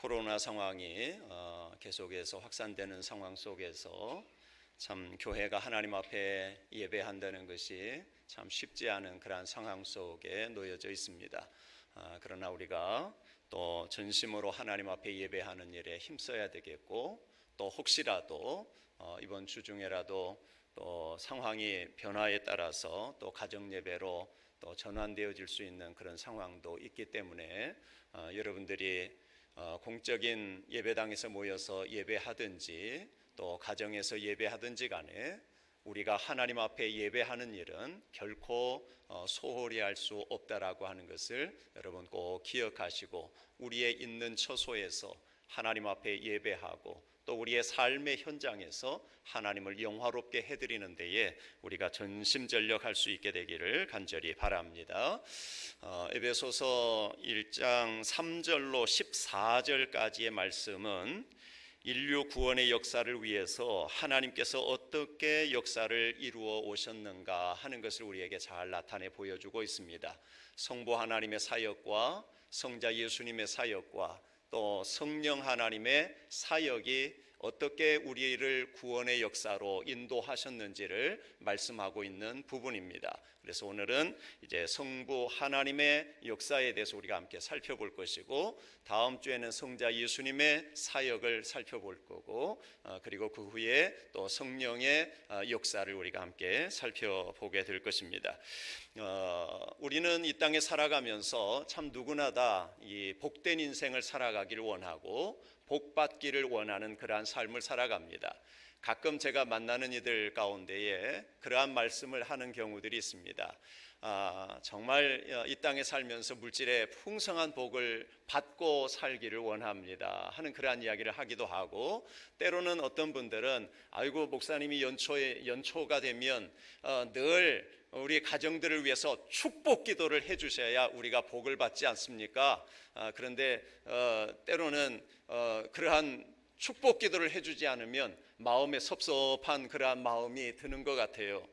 코로나 상황이 계속해서 확산되는 상황 속에서 참 교회가 하나님 앞에 예배한다는 것이 참 쉽지 않은 그러한 상황 속에 놓여져 있습니다. 그러나 우리가 또 전심으로 하나님 앞에 예배하는 일에 힘써야 되겠고, 또 혹시라도 이번 주 중에라도 또 상황이 변화에 따라서 또 가정 예배로 또 전환되어질 수 있는 그런 상황도 있기 때문에 여러분들이 공적인 예배당에서 모여서 예배하든지 또 가정에서 예배하든지 간에 우리가 하나님 앞에 예배하는 일은 결코 소홀히 할 수 없다라고 하는 것을 여러분 꼭 기억하시고, 우리의 있는 처소에서 하나님 앞에 예배하고 또 우리의 삶의 현장에서 하나님을 영화롭게 해드리는 데에 우리가 전심전력할 수 있게 되기를 간절히 바랍니다. 에베소서 1장 3절로 14절까지의 말씀은 인류 구원의 역사를 위해서 하나님께서 어떻게 역사를 이루어 오셨는가 하는 것을 우리에게 잘 나타내 보여주고 있습니다. 성부 하나님의 사역과 성자 예수님의 사역과 또 성령 하나님의 사역이 어떻게 우리를 구원의 역사로 인도하셨는지를 말씀하고 있는 부분입니다. 그래서 오늘은 이제 성부 하나님의 역사에 대해서 우리가 함께 살펴볼 것이고, 다음 주에는 성자 예수님의 사역을 살펴볼 거고, 그리고 그 후에 또 성령의 역사를 우리가 함께 살펴보게 될 것입니다. 우리는 이 땅에 살아가면서 참 누구나 다 이 복된 인생을 살아가기를 원하고 복받기를 원하는 그러한 삶을 살아갑니다. 가끔 제가 만나는 이들 가운데에 그러한 말씀을 하는 경우들이 있습니다. 정말 이 땅에 살면서 물질의 풍성한 복을 받고 살기를 원합니다 하는 그러한 이야기를 하기도 하고, 때로는 어떤 분들은 아이고 목사님이 연초가 되면 늘 우리 가정들을 위해서 축복 기도를 해주셔야 우리가 복을 받지 않습니까? 그런데 때로는 그러한 축복 기도를 해주지 않으면 마음에 섭섭한 그러한 마음이 드는 것 같아요.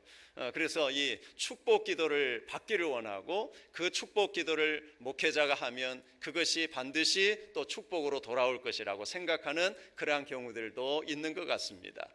그래서 이 축복 기도를 받기를 원하고, 그 축복 기도를 목회자가 하면 그것이 반드시 또 축복으로 돌아올 것이라고 생각하는 그러한 경우들도 있는 것 같습니다.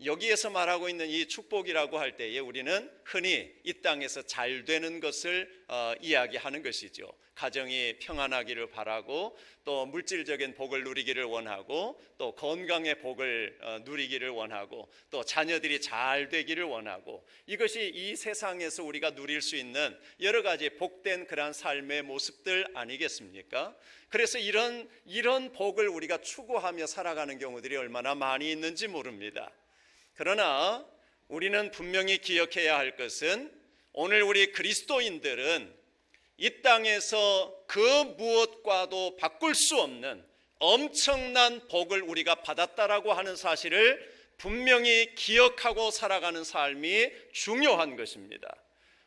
여기에서 말하고 있는 이 축복이라고 할 때에 우리는 흔히 이 땅에서 잘 되는 것을 이야기하는 것이죠. 가정이 평안하기를 바라고, 또 물질적인 복을 누리기를 원하고, 또 건강의 복을 누리기를 원하고, 또 자녀들이 잘 되기를 원하고, 이것이 이 세상에서 우리가 누릴 수 있는 여러 가지 복된 그러한 삶의 모습들 아니겠습니까? 그래서 이런 복을 우리가 추구하며 살아가는 경우들이 얼마나 많이 있는지 모릅니다. 그러나 우리는 분명히 기억해야 할 것은, 오늘 우리 그리스도인들은 이 땅에서 그 무엇과도 바꿀 수 없는 엄청난 복을 우리가 받았다라고 하는 사실을 분명히 기억하고 살아가는 삶이 중요한 것입니다.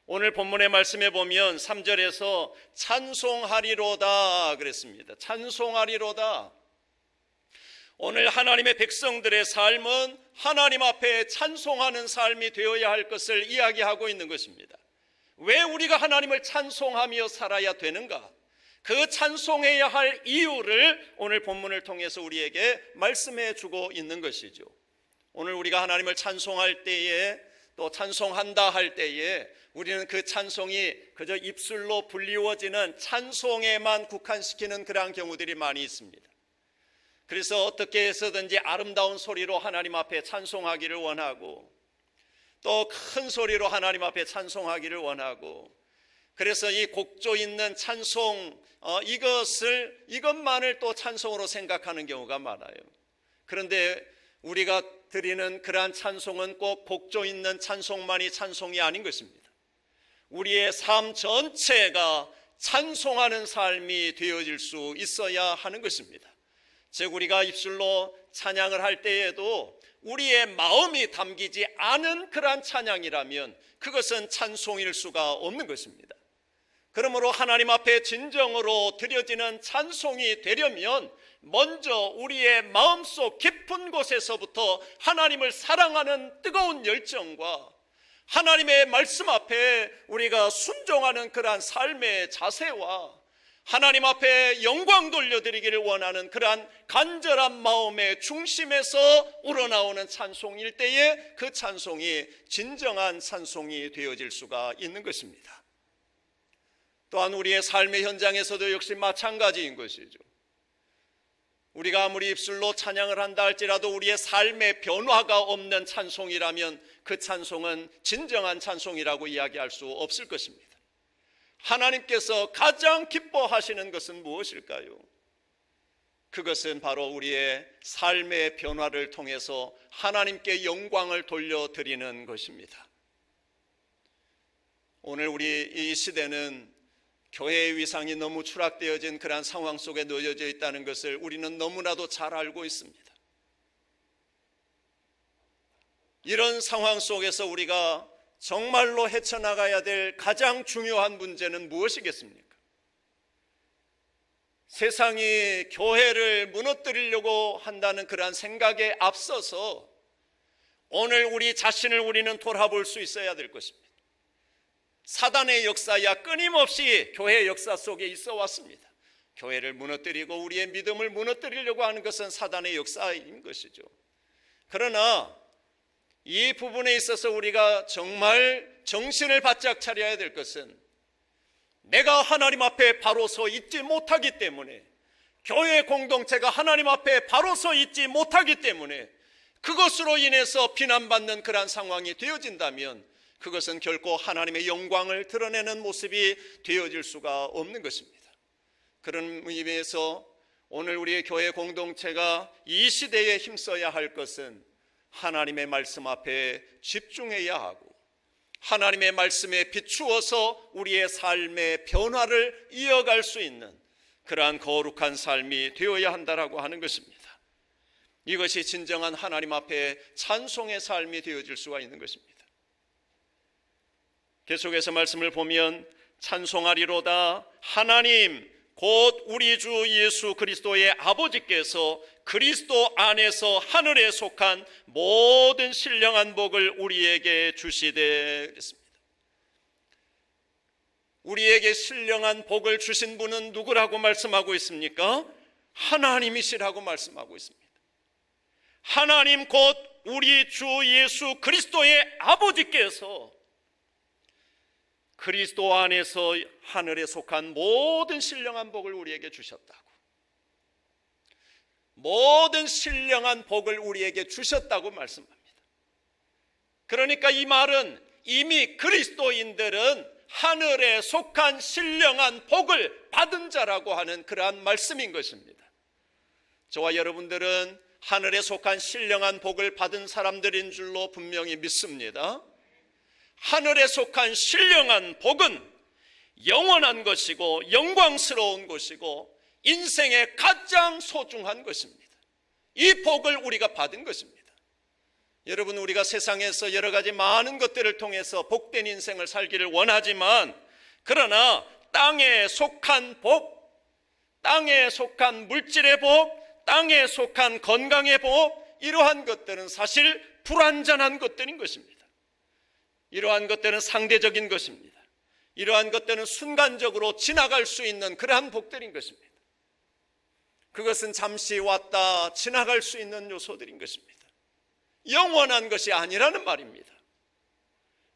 오늘 본문의 말씀에 보면 3절에서 찬송하리로다 그랬습니다. 찬송하리로다. 오늘 하나님의 백성들의 삶은 하나님 앞에 찬송하는 삶이 되어야 할 것을 이야기하고 있는 것입니다. 왜 우리가 하나님을 찬송하며 살아야 되는가? 그 찬송해야 할 이유를 오늘 본문을 통해서 우리에게 말씀해 주고 있는 것이죠. 오늘 우리가 하나님을 찬송할 때에, 또 찬송한다 할 때에 우리는 그 찬송이 그저 입술로 불리워지는 찬송에만 국한시키는 그러한 경우들이 많이 있습니다. 그래서 어떻게 해서든지 아름다운 소리로 하나님 앞에 찬송하기를 원하고, 또 큰 소리로 하나님 앞에 찬송하기를 원하고, 그래서 이 곡조 있는 찬송 이것만을 또 찬송으로 생각하는 경우가 많아요. 그런데 우리가 드리는 그러한 찬송은 꼭 곡조 있는 찬송만이 찬송이 아닌 것입니다. 우리의 삶 전체가 찬송하는 삶이 되어질 수 있어야 하는 것입니다. 즉 우리가 입술로 찬양을 할 때에도 우리의 마음이 담기지 않은 그러한 찬양이라면 그것은 찬송일 수가 없는 것입니다. 그러므로 하나님 앞에 진정으로 드려지는 찬송이 되려면 먼저 우리의 마음속 깊은 곳에서부터 하나님을 사랑하는 뜨거운 열정과 하나님의 말씀 앞에 우리가 순종하는 그러한 삶의 자세와 하나님 앞에 영광 돌려드리기를 원하는 그러한 간절한 마음의 중심에서 우러나오는 찬송일 때에 그 찬송이 진정한 찬송이 되어질 수가 있는 것입니다. 또한 우리의 삶의 현장에서도 역시 마찬가지인 것이죠. 우리가 아무리 입술로 찬양을 한다 할지라도 우리의 삶의 변화가 없는 찬송이라면 그 찬송은 진정한 찬송이라고 이야기할 수 없을 것입니다. 하나님께서 가장 기뻐하시는 것은 무엇일까요? 그것은 바로 우리의 삶의 변화를 통해서 하나님께 영광을 돌려드리는 것입니다. 오늘 우리 이 시대는 교회의 위상이 너무 추락되어진 그러한 상황 속에 놓여져 있다는 것을 우리는 너무나도 잘 알고 있습니다. 이런 상황 속에서 우리가 정말로 헤쳐나가야 될 가장 중요한 문제는 무엇이겠습니까? 세상이 교회를 무너뜨리려고 한다는 그러한 생각에 앞서서 오늘 우리 자신을 우리는 돌아볼 수 있어야 될 것입니다. 사단의 역사야 끊임없이 교회의 역사 속에 있어 왔습니다. 교회를 무너뜨리고 우리의 믿음을 무너뜨리려고 하는 것은 사단의 역사인 것이죠. 그러나 이 부분에 있어서 우리가 정말 정신을 바짝 차려야 될 것은 내가 하나님 앞에 바로 서 있지 못하기 때문에, 교회 공동체가 하나님 앞에 바로 서 있지 못하기 때문에 그것으로 인해서 비난받는 그러한 상황이 되어진다면 그것은 결코 하나님의 영광을 드러내는 모습이 되어질 수가 없는 것입니다. 그런 의미에서 오늘 우리의 교회 공동체가 이 시대에 힘써야 할 것은 하나님의 말씀 앞에 집중해야 하고 하나님의 말씀에 비추어서 우리의 삶의 변화를 이어갈 수 있는 그러한 거룩한 삶이 되어야 한다라고 하는 것입니다. 이것이 진정한 하나님 앞에 찬송의 삶이 되어질 수가 있는 것입니다. 계속해서 말씀을 보면 찬송하리로다 하나님 곧 우리 주 예수 그리스도의 아버지께서 그리스도 안에서 하늘에 속한 모든 신령한 복을 우리에게 주시되 그랬습니다. 우리에게 신령한 복을 주신 분은 누구라고 말씀하고 있습니까? 하나님이시라고 말씀하고 있습니다. 하나님 곧 우리 주 예수 그리스도의 아버지께서 그리스도 안에서 하늘에 속한 모든 신령한 복을 우리에게 주셨다고, 모든 신령한 복을 우리에게 주셨다고 말씀합니다. 그러니까 이 말은 이미 그리스도인들은 하늘에 속한 신령한 복을 받은 자라고 하는 그러한 말씀인 것입니다. 저와 여러분들은 하늘에 속한 신령한 복을 받은 사람들인 줄로 분명히 믿습니다. 하늘에 속한 신령한 복은 영원한 것이고 영광스러운 것이고 인생의 가장 소중한 것입니다. 이 복을 우리가 받은 것입니다. 여러분, 우리가 세상에서 여러 가지 많은 것들을 통해서 복된 인생을 살기를 원하지만, 그러나 땅에 속한 복, 땅에 속한 물질의 복, 땅에 속한 건강의 복, 이러한 것들은 사실 불완전한 것들인 것입니다. 이러한 것들은 상대적인 것입니다. 이러한 것들은 순간적으로 지나갈 수 있는 그러한 복들인 것입니다. 그것은 잠시 왔다 지나갈 수 있는 요소들인 것입니다. 영원한 것이 아니라는 말입니다.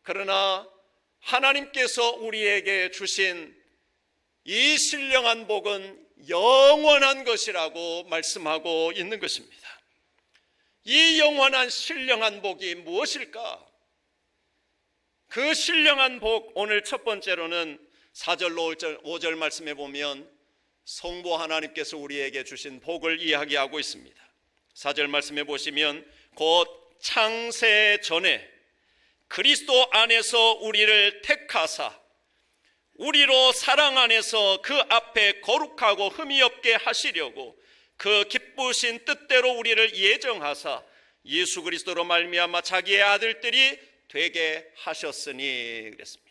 그러나 하나님께서 우리에게 주신 이 신령한 복은 영원한 것이라고 말씀하고 있는 것입니다. 이 영원한 신령한 복이 무엇일까? 그 신령한 복, 오늘 첫 번째로는 4절로 5절 말씀해 보면 성부 하나님께서 우리에게 주신 복을 이야기하고 있습니다. 4절 말씀해 보시면 곧 창세 전에 그리스도 안에서 우리를 택하사 우리로 사랑 안에서 그 앞에 거룩하고 흠이 없게 하시려고 그 기쁘신 뜻대로 우리를 예정하사 예수 그리스도로 말미암아 자기의 아들들이 되게 하셨으니 그랬습니다.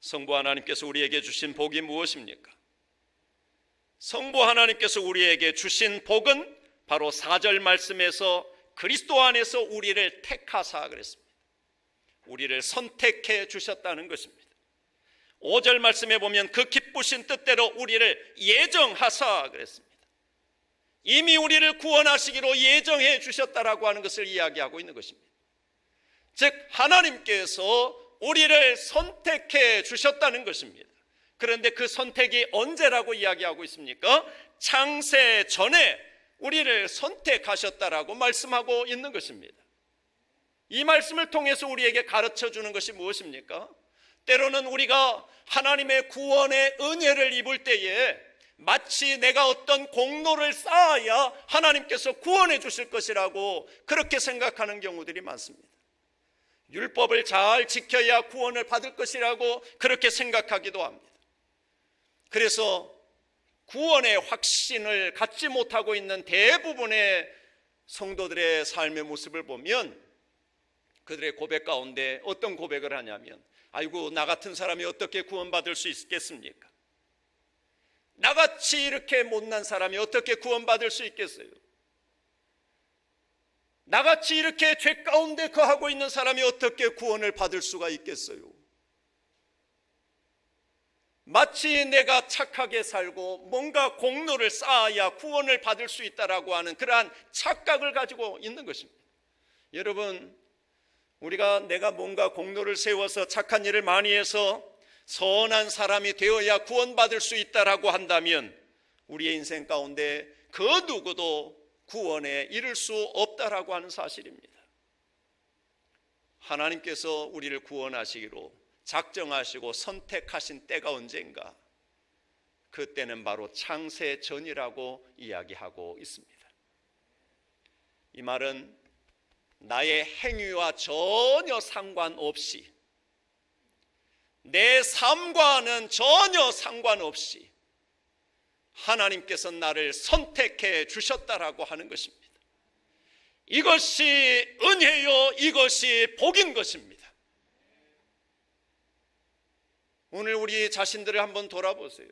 성부 하나님께서 우리에게 주신 복이 무엇입니까? 성부 하나님께서 우리에게 주신 복은 바로 4절 말씀에서 그리스도 안에서 우리를 택하사 그랬습니다. 우리를 선택해 주셨다는 것입니다. 5절 말씀에 보면 그 기쁘신 뜻대로 우리를 예정하사 그랬습니다. 이미 우리를 구원하시기로 예정해 주셨다라고 하는 것을 이야기하고 있는 것입니다. 즉 하나님께서 우리를 선택해 주셨다는 것입니다. 그런데 그 선택이 언제라고 이야기하고 있습니까? 창세 전에 우리를 선택하셨다라고 말씀하고 있는 것입니다. 이 말씀을 통해서 우리에게 가르쳐 주는 것이 무엇입니까? 때로는 우리가 하나님의 구원의 은혜를 입을 때에 마치 내가 어떤 공로를 쌓아야 하나님께서 구원해 주실 것이라고 그렇게 생각하는 경우들이 많습니다. 율법을 잘 지켜야 구원을 받을 것이라고 그렇게 생각하기도 합니다. 그래서 구원의 확신을 갖지 못하고 있는 대부분의 성도들의 삶의 모습을 보면 그들의 고백 가운데 어떤 고백을 하냐면, 아이고 나 같은 사람이 어떻게 구원받을 수 있겠습니까? 나같이 이렇게 못난 사람이 어떻게 구원받을 수 있겠어요? 나같이 이렇게 죄 가운데 거하고 있는 사람이 어떻게 구원을 받을 수가 있겠어요? 마치 내가 착하게 살고 뭔가 공로를 쌓아야 구원을 받을 수 있다라고 하는 그러한 착각을 가지고 있는 것입니다. 여러분, 우리가 내가 뭔가 공로를 세워서 착한 일을 많이 해서 선한 사람이 되어야 구원받을 수 있다라고 한다면 우리의 인생 가운데 그 누구도 구원에 이를 수 없다라고 하는 사실입니다. 하나님께서 우리를 구원하시기로 작정하시고 선택하신 때가 언젠가? 그때는 바로 창세 전이라고 이야기하고 있습니다. 이 말은 나의 행위와 전혀 상관없이, 내 삶과는 전혀 상관없이 하나님께서 나를 선택해 주셨다라고 하는 것입니다. 이것이 은혜요, 이것이 복인 것입니다. 오늘 우리 자신들을 한번 돌아보세요.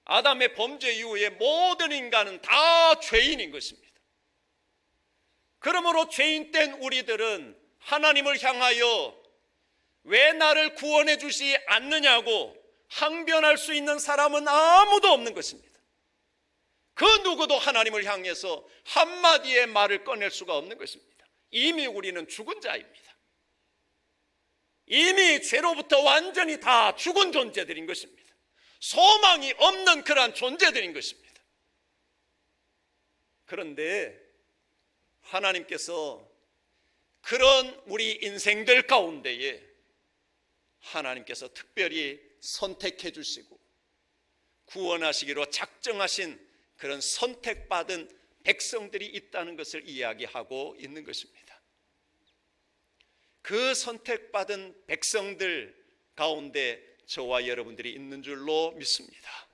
아담의 범죄 이후에 모든 인간은 다 죄인인 것입니다. 그러므로 죄인된 우리들은 하나님을 향하여 왜 나를 구원해 주지 않느냐고 항변할 수 있는 사람은 아무도 없는 것입니다. 그 누구도 하나님을 향해서 한마디의 말을 꺼낼 수가 없는 것입니다. 이미 우리는 죽은 자입니다. 이미 죄로부터 완전히 다 죽은 존재들인 것입니다. 소망이 없는 그러한 존재들인 것입니다. 그런데 하나님께서 그런 우리 인생들 가운데에 하나님께서 특별히 선택해 주시고 구원하시기로 작정하신 그런 선택받은 백성들이 있다는 것을 이야기하고 있는 것입니다. 그 선택받은 백성들 가운데 저와 여러분들이 있는 줄로 믿습니다.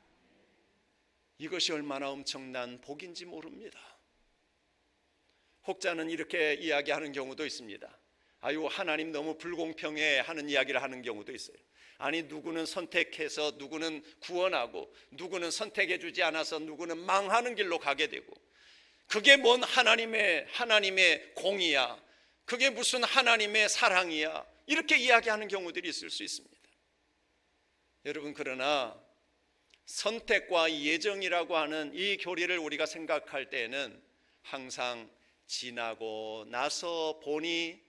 이것이 얼마나 엄청난 복인지 모릅니다. 혹자는 이렇게 이야기하는 경우도 있습니다. 아유, 하나님 너무 불공평해 하는 이야기를 하는 경우도 있어요. 아니, 누구는 선택해서 누구는 구원하고 누구는 선택해 주지 않아서 누구는 망하는 길로 가게 되고, 그게 뭔 하나님의 공이야, 그게 무슨 하나님의 사랑이야, 이렇게 이야기하는 경우들이 있을 수 있습니다. 여러분, 그러나 선택과 예정이라고 하는 이 교리를 우리가 생각할 때에는 항상 지나고 나서 보니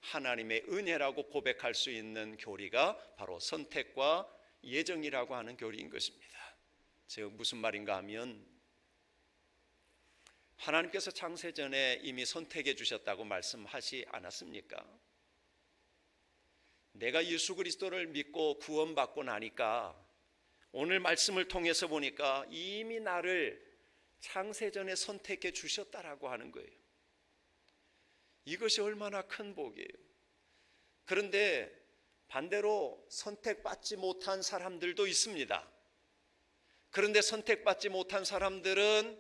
하나님의 은혜라고 고백할 수 있는 교리가 바로 선택과 예정이라고 하는 교리인 것입니다. 즉 무슨 말인가 하면, 하나님께서 창세전에 이미 선택해 주셨다고 말씀하지 않았습니까? 내가 예수 그리스도를 믿고 구원받고 나니까 오늘 말씀을 통해서 보니까 이미 나를 창세전에 선택해 주셨다라고 하는 거예요. 이것이 얼마나 큰 복이에요. 그런데 반대로 선택받지 못한 사람들도 있습니다. 그런데 선택받지 못한 사람들은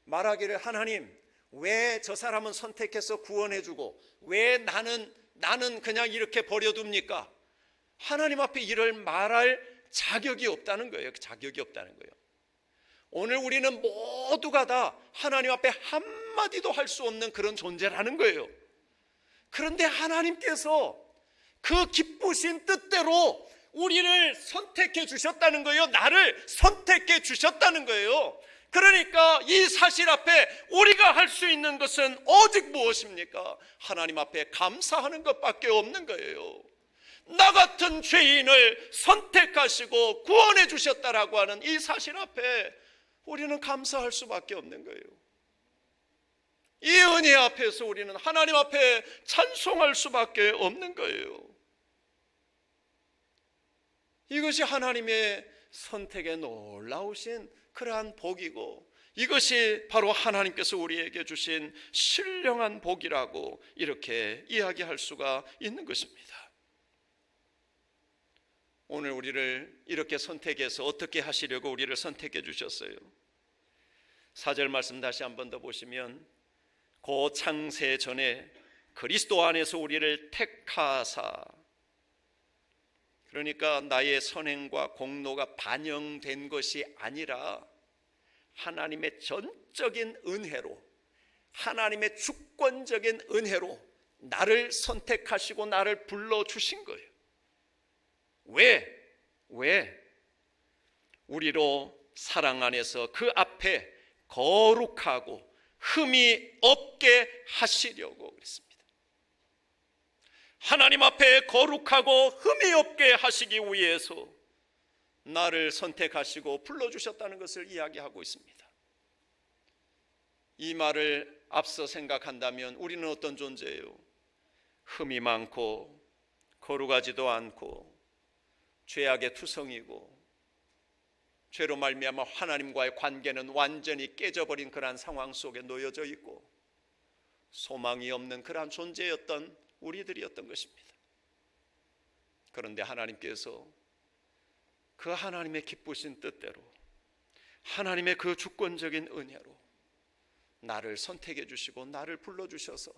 말하기를, 하나님 왜 저 사람은 선택해서 구원해주고 왜 나는 그냥 이렇게 버려둡니까? 하나님 앞에 이를 말할 자격이 없다는 거예요. 자격이 없다는 거예요. 오늘 우리는 모두가 다 하나님 앞에 한마디도 할 수 없는 그런 존재라는 거예요. 그런데 하나님께서 그 기쁘신 뜻대로 우리를 선택해 주셨다는 거예요. 나를 선택해 주셨다는 거예요. 그러니까 이 사실 앞에 우리가 할 수 있는 것은 오직 무엇입니까? 하나님 앞에 감사하는 것밖에 없는 거예요. 나 같은 죄인을 선택하시고 구원해 주셨다라고 하는 이 사실 앞에 우리는 감사할 수밖에 없는 거예요. 이 은혜 앞에서 우리는 하나님 앞에 찬송할 수밖에 없는 거예요. 이것이 하나님의 선택에 놀라우신 그러한 복이고, 이것이 바로 하나님께서 우리에게 주신 신령한 복이라고 이렇게 이야기할 수가 있는 것입니다. 오늘 우리를 이렇게 선택해서 어떻게 하시려고 우리를 선택해 주셨어요? 4절 말씀 다시 한 번 더 보시면, 고 창세 전에 그리스도 안에서 우리를 택하사, 그러니까 나의 선행과 공로가 반영된 것이 아니라 하나님의 전적인 은혜로, 하나님의 주권적인 은혜로 나를 선택하시고 나를 불러주신 거예요. 왜? 우리로 사랑 안에서 그 앞에 거룩하고 흠이 없게 하시려고 그랬습니다. 하나님 앞에 거룩하고 흠이 없게 하시기 위해서 나를 선택하시고 불러주셨다는 것을 이야기하고 있습니다. 이 말을 앞서 생각한다면 우리는 어떤 존재예요? 흠이 많고 거룩하지도 않고 죄악의 투성이고, 죄로 말미암아 하나님과의 관계는 완전히 깨져버린 그러한 상황 속에 놓여져 있고 소망이 없는 그러한 존재였던 우리들이었던 것입니다. 그런데 하나님께서 그 하나님의 기쁘신 뜻대로, 하나님의 그 주권적인 은혜로 나를 선택해 주시고 나를 불러주셔서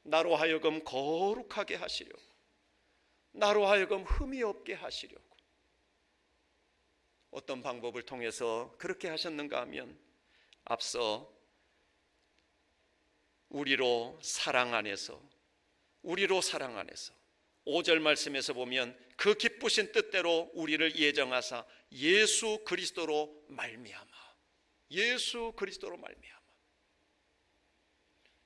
나로 하여금 거룩하게 하시려고, 나로 하여금 흠이 없게 하시려고, 어떤 방법을 통해서 그렇게 하셨는가 하면, 앞서 우리로 사랑 안에서 5절 말씀에서 보면 그 기쁘신 뜻대로 우리를 예정하사 예수 그리스도로 말미암아,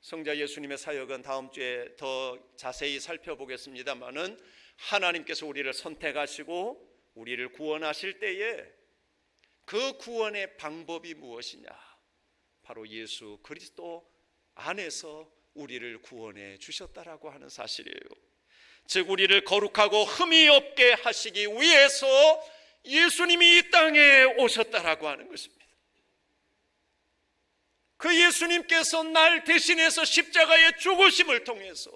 성자 예수님의 사역은 다음 주에 더 자세히 살펴보겠습니다마는, 하나님께서 우리를 선택하시고 우리를 구원하실 때에 그 구원의 방법이 무엇이냐? 바로 예수 그리스도 안에서 우리를 구원해 주셨다라고 하는 사실이에요. 즉 우리를 거룩하고 흠이 없게 하시기 위해서 예수님이 이 땅에 오셨다라고 하는 것입니다. 그 예수님께서 날 대신해서 십자가의 죽으심을 통해서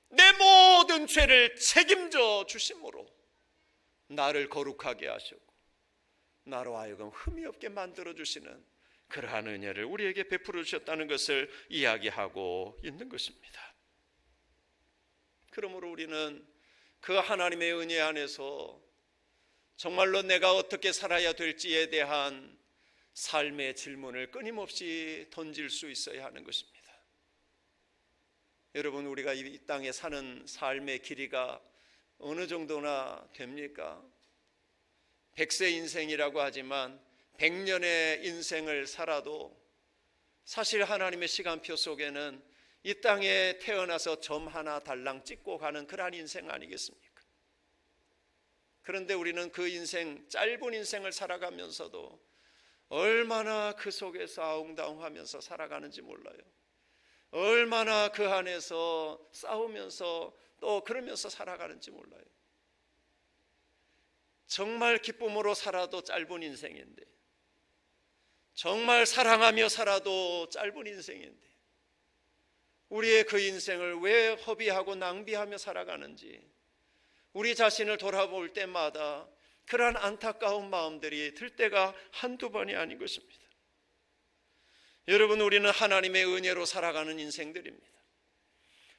내 모든 죄를 책임져 주심으로 나를 거룩하게 하셨고 나로 하여금 흠이 없게 만들어 주시는 그러한 은혜를 우리에게 베풀어 주셨다는 것을 이야기하고 있는 것입니다. 그러므로 우리는 그 하나님의 은혜 안에서 정말로 내가 어떻게 살아야 될지에 대한 삶의 질문을 끊임없이 던질 수 있어야 하는 것입니다. 여러분, 우리가 이 땅에 사는 삶의 길이가 어느 정도나 됩니까? 100세 인생이라고 하지만 100년의 인생을 살아도 사실 하나님의 시간표 속에는 이 땅에 태어나서 점 하나 달랑 찍고 가는 그러한 인생 아니겠습니까? 그런데 우리는 그 인생, 짧은 인생을 살아가면서도 얼마나 그 속에서 아웅다웅하면서 살아가는지 몰라요. 얼마나 그 안에서 싸우면서 또 그러면서 살아가는지 몰라요. 정말 기쁨으로 살아도 짧은 인생인데, 정말 사랑하며 살아도 짧은 인생인데, 우리의 그 인생을 왜 허비하고 낭비하며 살아가는지 우리 자신을 돌아볼 때마다 그러한 안타까운 마음들이 들 때가 한두 번이 아닌 것입니다. 여러분, 우리는 하나님의 은혜로 살아가는 인생들입니다.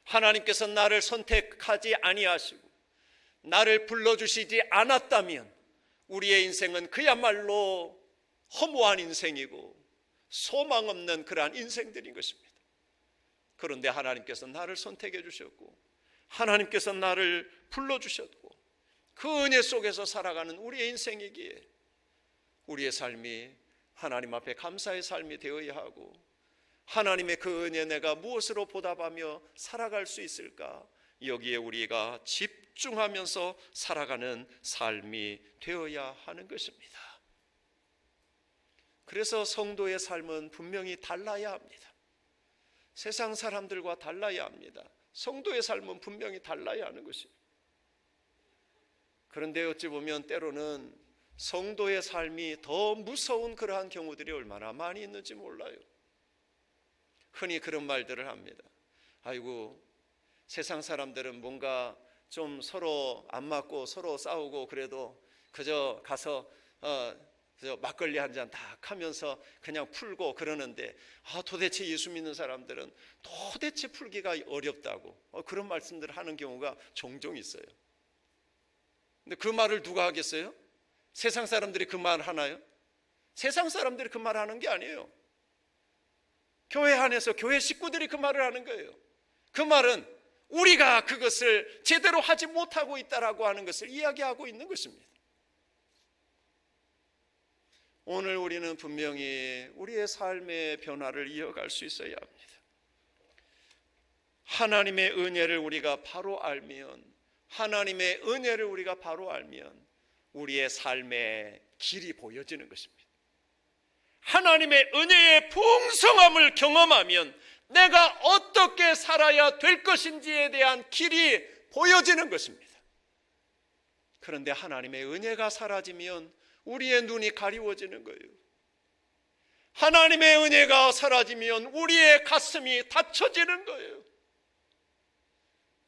하나님께서 나를 선택하지 아니하시고 나를 불러주시지 않았다면 우리의 인생은 그야말로 허무한 인생이고 소망 없는 그러한 인생들인 것입니다. 그런데 하나님께서 나를 선택해 주셨고 하나님께서 나를 불러주셨고 그 은혜 속에서 살아가는 우리의 인생이기에 우리의 삶이 하나님 앞에 감사의 삶이 되어야 하고, 하나님의 그 은혜 내가 무엇으로 보답하며 살아갈 수 있을까, 여기에 우리가 집중하면서 살아가는 삶이 되어야 하는 것입니다. 그래서 성도의 삶은 분명히 달라야 합니다. 세상 사람들과 달라야 합니다. 성도의 삶은 분명히 달라야 하는 것입니다. 그런데 어찌 보면 때로는 성도의 삶이 더 무서운 그러한 경우들이 얼마나 많이 있는지 몰라요. 흔히 그런 말들을 합니다. 아이고, 세상 사람들은 뭔가 좀 서로 안 맞고 서로 싸우고 그래도 그저 가서 막걸리 한 잔 딱 하면서 그냥 풀고 그러는데, 도대체 예수 믿는 사람들은 도대체 풀기가 어렵다고 그런 말씀들을 하는 경우가 종종 있어요. 근데 그 말을 누가 하겠어요? 세상 사람들이 그 말 하나요? 세상 사람들이 그 말 하는 게 아니에요. 교회 안에서 교회 식구들이 그 말을 하는 거예요. 그 말은 우리가 그것을 제대로 하지 못하고 있다라고 하는 것을 이야기하고 있는 것입니다. 오늘 우리는 분명히 우리의 삶의 변화를 이어갈 수 있어야 합니다. 하나님의 은혜를 우리가 바로 알면, 하나님의 은혜를 우리가 바로 알면 우리의 삶의 길이 보여지는 것입니다. 하나님의 은혜의 풍성함을 경험하면 내가 어떻게 살아야 될 것인지에 대한 길이 보여지는 것입니다. 그런데 하나님의 은혜가 사라지면 우리의 눈이 가리워지는 거예요. 하나님의 은혜가 사라지면 우리의 가슴이 닫혀지는 거예요.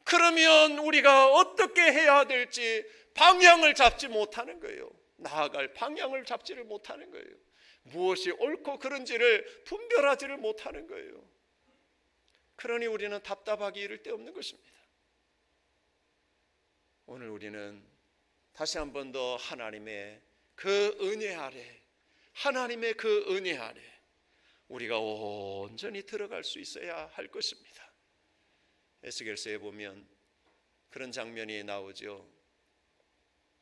그러면 우리가 어떻게 해야 될지 방향을 잡지 못하는 거예요. 나아갈 방향을 잡지를 못하는 거예요. 무엇이 옳고 그른지를 분별하지를 못하는 거예요. 그러니 우리는 답답하기 이를 데 없는 것입니다. 오늘 우리는 다시 한 번 더 하나님의 그 은혜 아래, 하나님의 그 은혜 아래 우리가 온전히 들어갈 수 있어야 할 것입니다. 에스겔서에 보면 그런 장면이 나오죠.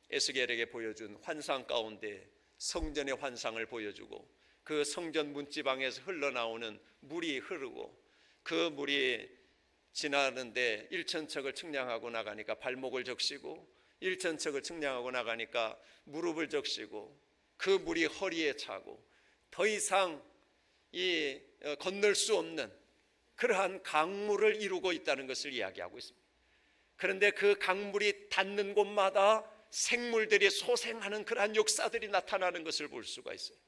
에스겔에게 보여준 환상 가운데 성전의 환상을 보여주고 그 성전 문지방에서 흘러나오는 물이 흐르고 그 물이 지나는데 1,000척을 측량하고 나가니까 발목을 적시고 1,000척을 측량하고 나가니까 무릎을 적시고 그 물이 허리에 차고 더 이상 건널 수 없는 그러한 강물을 이루고 있다는 것을 이야기하고 있습니다. 그런데 그 강물이 닿는 곳마다 생물들이 소생하는 그러한 역사들이 나타나는 것을 볼 수가 있어요.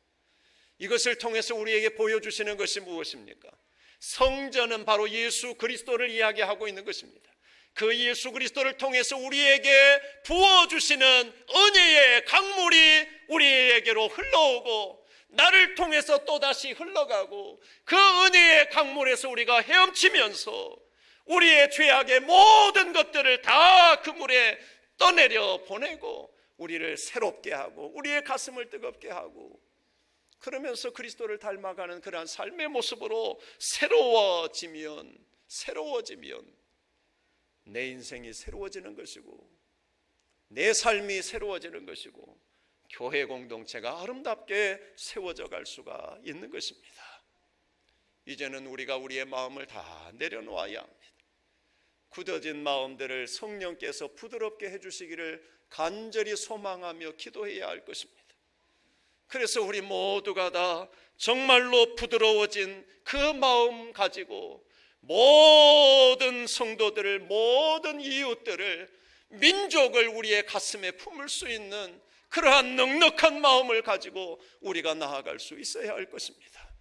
이것을 통해서 우리에게 보여주시는 것이 무엇입니까? 성전은 바로 예수 그리스도를 이야기하고 있는 것입니다. 그 예수 그리스도를 통해서 우리에게 부어주시는 은혜의 강물이 우리에게로 흘러오고 나를 통해서 또다시 흘러가고 그 은혜의 강물에서 우리가 헤엄치면서 우리의 죄악의 모든 것들을 다 그 물에 떠내려 보내고 우리를 새롭게 하고 우리의 가슴을 뜨겁게 하고 그러면서 그리스도를 닮아가는 그러한 삶의 모습으로 새로워지면 내 인생이 새로워지는 것이고 내 삶이 새로워지는 것이고 교회 공동체가 아름답게 세워져 갈 수가 있는 것입니다. 이제는 우리가 우리의 마음을 다 내려놓아야 합니다. 굳어진 마음들을 성령께서 부드럽게 해주시기를 간절히 소망하며 기도해야 할 것입니다. 그래서 우리 모두가 다 정말로 부드러워진 그 마음 가지고 모든 성도들을, 모든 이웃들을, 민족을 우리의 가슴에 품을 수 있는 그러한 넉넉한 마음을 가지고 우리가 나아갈 수 있어야 할 것입니다.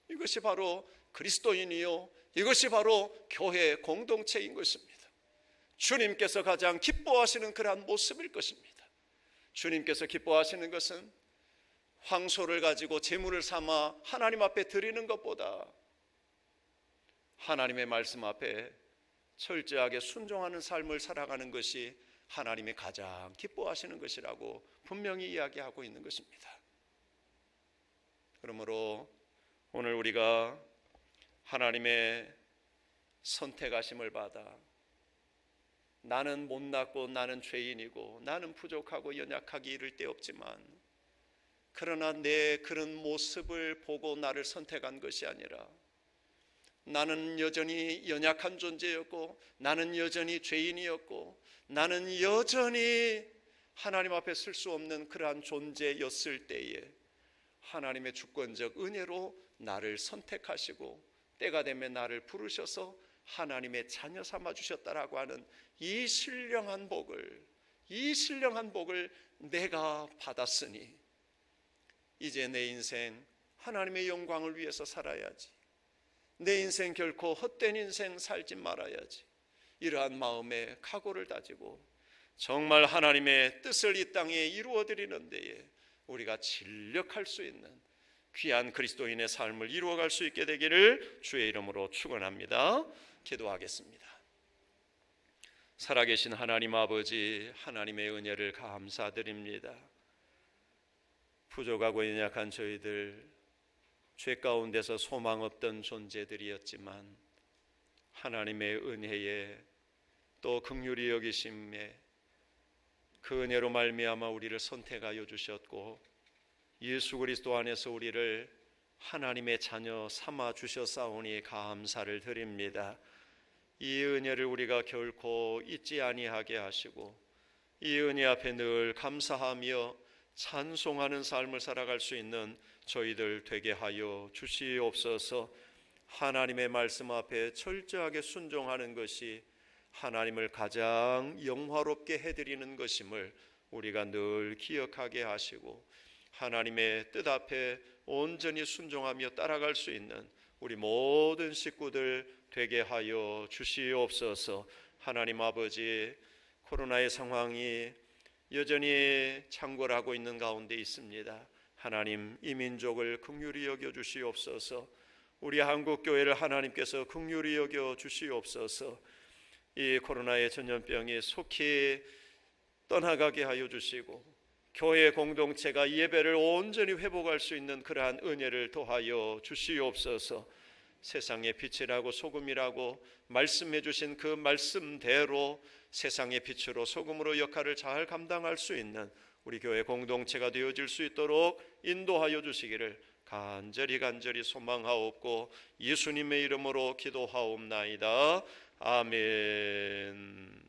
이것이 바로 그리스도인이요, 이것이 바로 교회 공동체인 것입니다. 주님께서 가장 기뻐하시는 그러한 모습일 것입니다. 주님께서 기뻐하시는 것은 황소를 가지고 제물을 삼아 하나님 앞에 드리는 것보다 하나님의 말씀 앞에 철저하게 순종하는 삶을 살아가는 것이 하나님이 가장 기뻐하시는 것이라고 분명히 이야기하고 있는 것입니다. 그러므로 오늘 우리가 하나님의 선택하심을 받아 나는 못났고 나는 죄인이고 나는 부족하고 연약하기 이를 데 없지만, 그러나 내 그런 모습을 보고 나를 선택한 것이 아니라 나는 여전히 연약한 존재였고, 나는 여전히 죄인이었고, 나는 여전히 하나님 앞에 쓸 수 없는 그러한 존재였을 때에 하나님의 주권적 은혜로 나를 선택하시고 때가 되면 나를 부르셔서 하나님의 자녀 삼아 주셨다라고 하는 이 신령한 복을 내가 받았으니 이제 내 인생 하나님의 영광을 위해서 살아야지, 내 인생 결코 헛된 인생 살지 말아야지, 이러한 마음에 각오를 다지고 정말 하나님의 뜻을 이 땅에 이루어드리는 데에 우리가 진력할 수 있는 귀한 그리스도인의 삶을 이루어갈 수 있게 되기를 주의 이름으로 축원합니다. 기도하겠습니다. 살아계신 하나님 아버지, 하나님의 은혜를 감사드립니다. 부족하고 연약한 저희들, 죄 가운데서 소망 없던 존재들이었지만 하나님의 은혜에 또 긍휼히 여기심에 그 은혜로 말미암아 우리를 선택하여 주셨고 예수 그리스도 안에서 우리를 하나님의 자녀 삼아 주셨사오니 감사를 드립니다. 이 은혜를 우리가 결코 잊지 아니하게 하시고 이 은혜 앞에 늘 감사하며 찬송하는 삶을 살아갈 수 있는 저희들 되게 하여 주시옵소서. 하나님의 말씀 앞에 철저하게 순종하는 것이 하나님을 가장 영화롭게 해드리는 것임을 우리가 늘 기억하게 하시고 하나님의 뜻 앞에 온전히 순종하며 따라갈 수 있는 우리 모든 식구들 되게 하여 주시옵소서. 하나님 아버지, 코로나의 상황이 여전히 창궐하고 있는 가운데 있습니다. 하나님, 이 민족을 긍휼히 여겨 주시옵소서. 우리 한국교회를 하나님께서 긍휼히 여겨 주시옵소서. 이 코로나의 전염병이 속히 떠나가게 하여 주시고 교회 공동체가 예배를 온전히 회복할 수 있는 그러한 은혜를 더하여 주시옵소서. 세상의 빛이라고 소금이라고 말씀해 주신 그 말씀대로 세상의 빛으로 소금으로 역할을 잘 감당할 수 있는 우리 교회 공동체가 되어질 수 있도록 인도하여 주시기를 간절히 소망하옵고 예수님의 이름으로 기도하옵나이다. 아멘.